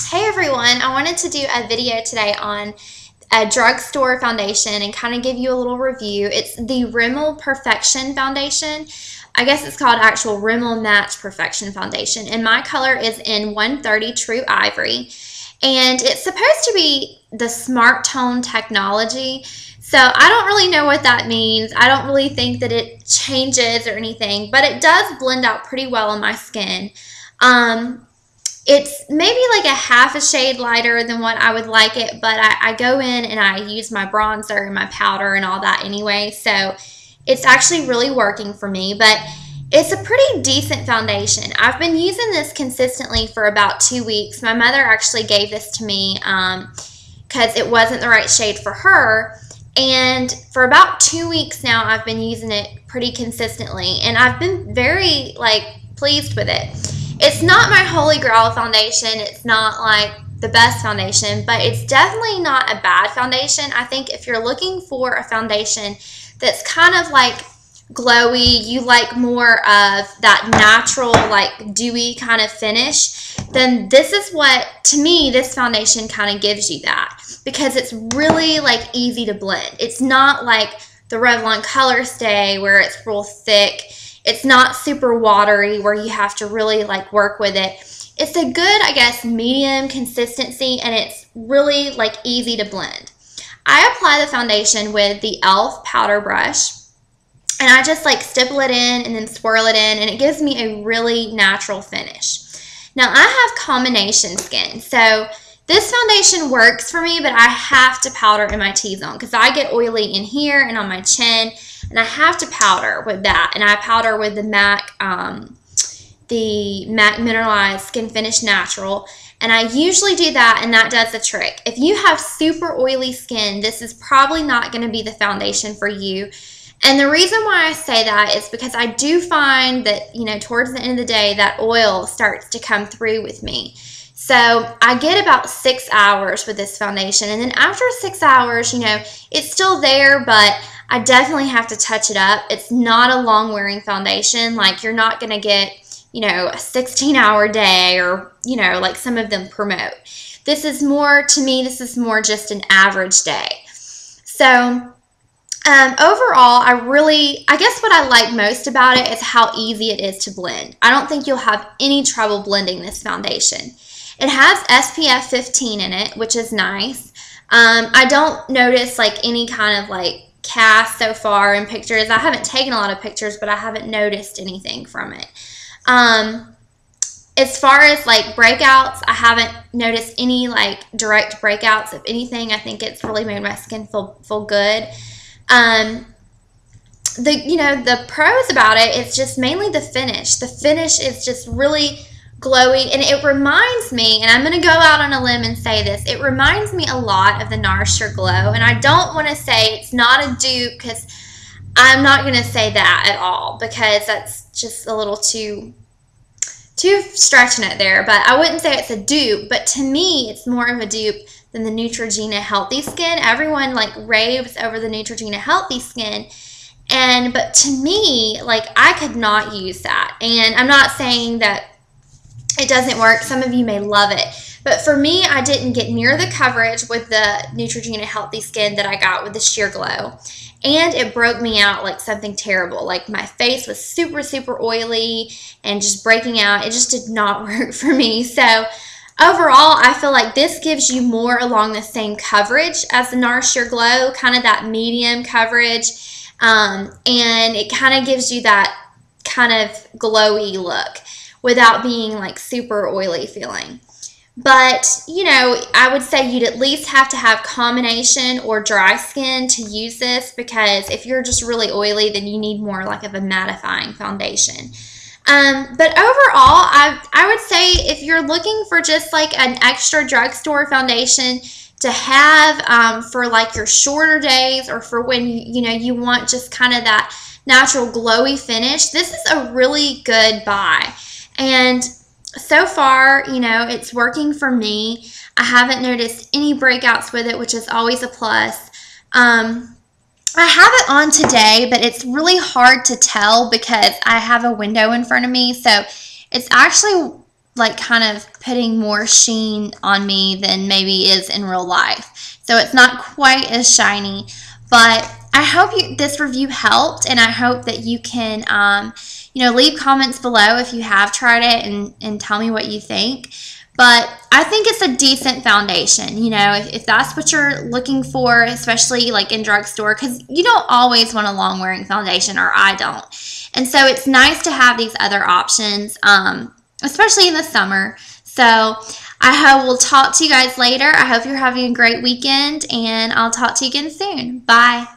Hey everyone, I wanted to do a video today on a drugstore foundation and kind of give you a little review. It's the Rimmel Perfection Foundation. I guess it's called actual Rimmel Match Perfection Foundation, and my color is in 130 True Ivory, and it's supposed to be the Smart Tone technology. So I don't really know what that means. I don't really think that it changes or anything, but it does blend out pretty well on my skin. It's maybe like a half a shade lighter than what I would like it, but I go in and I use my bronzer and my powder and all that anyway, so it's actually really working for me. But it's a pretty decent foundation.'t been using this consistently for about 2 weeks. My mother actually gave this to me because it wasn't the right shade for her, and for about 2 weeks now I've been using it pretty consistently, and I've been very pleased with it. It's not my holy grail foundation. It's not like the best foundation, but it's definitely not a bad foundation. I think if you're looking for a foundation that's kind of like glowy, you like more of that natural, like dewy kind of finish, then this is what, to me, this foundation kind of gives you that, because it's really like easy to blend. It's not like the Revlon Color Stay where it's real thick. It's not super watery where you have to really work with it. It's a good, I guess, medium consistency, and it's really easy to blend. I apply the foundation with the e.l.f. powder brush, and I just stipple it in and then swirl it in, and it gives me a really natural finish. Now I have combination skin, so this foundation works for me, but I have to powder in my T-zone because I get oily in here and on my chin, and I have to powder with that. And I powder with the MAC Mineralized Skin Finish Natural, and I usually do that, and that does the trick. If you have super oily skin, this is probably not going to be the foundation for you. And the reason why I say that is because I do find that, towards the end of the day, that oil starts to come through with me. So I get about 6 hours with this foundation, and then after 6 hours, it's still there, but I definitely have to touch it up. It's not a long wearing foundation. You're not going to get, a 16-hour day or, like some of them promote. This is more, to me, this is more just an average day. So overall, I guess what I like most about it is how easy it is to blend. I don't think you'll have any trouble blending this foundation. It has SPF 15 in it, which is nice. I don't notice any kind of cast so far in pictures. I haven't taken a lot of pictures, but I haven't noticed anything from it. As far as breakouts, I haven't noticed any direct breakouts. If anything, I think it's really made my skin feel good. The pros about it, it's just mainly the finish. The finish is just really glowy, and it reminds me, and I'm going to go out on a limb and say this, it reminds me a lot of the Nourish Your Glow. And I don't want to say it's not a dupe, because I'm not going to say that at all, because that's just a little too stretching it there. But I wouldn't say it's a dupe, but to me it's more of a dupe than the Neutrogena Healthy Skin. Everyone raves over the Neutrogena Healthy Skin, but to me, I could not use that. And I'm not saying that it doesn't work. Some of you may love it, but for me, I didn't get near the coverage with the Neutrogena Healthy Skin that I got with the Sheer Glow, and it broke me out like something terrible. My face was super, super oily and just breaking out. It just did not work for me. So overall, I feel like this gives you more along the same coverage as the Nourish Your Glow, kind of that medium coverage, and it kind of gives you that kind of glowy look without being super oily feeling. But, I would say you'd at least have to have combination or dry skin to use this, because if you're just really oily, then you need more of a mattifying foundation. But overall, I would say if you're looking for just an extra drugstore foundation to have for your shorter days, or for when you want just kind of that natural glowy finish, this is a really good buy. And so far, it's working for me. I haven't noticed any breakouts with it, which is always a plus. I have it on today, but it's really hard to tell because I have a window in front of me. So it's actually like kind of putting more sheen on me than maybe is in real life. So it's not quite as shiny, but I hope this review helped, and I hope that you can, leave comments below if you have tried it and tell me what you think. But I think it's a decent foundation, if that's what you're looking for, especially like in drugstore, because you don't always want a long-wearing foundation, or I don't. And so it's nice to have these other options, especially in the summer. So I will talk to you guys later. I hope you're having a great weekend, and I'll talk to you again soon. Bye.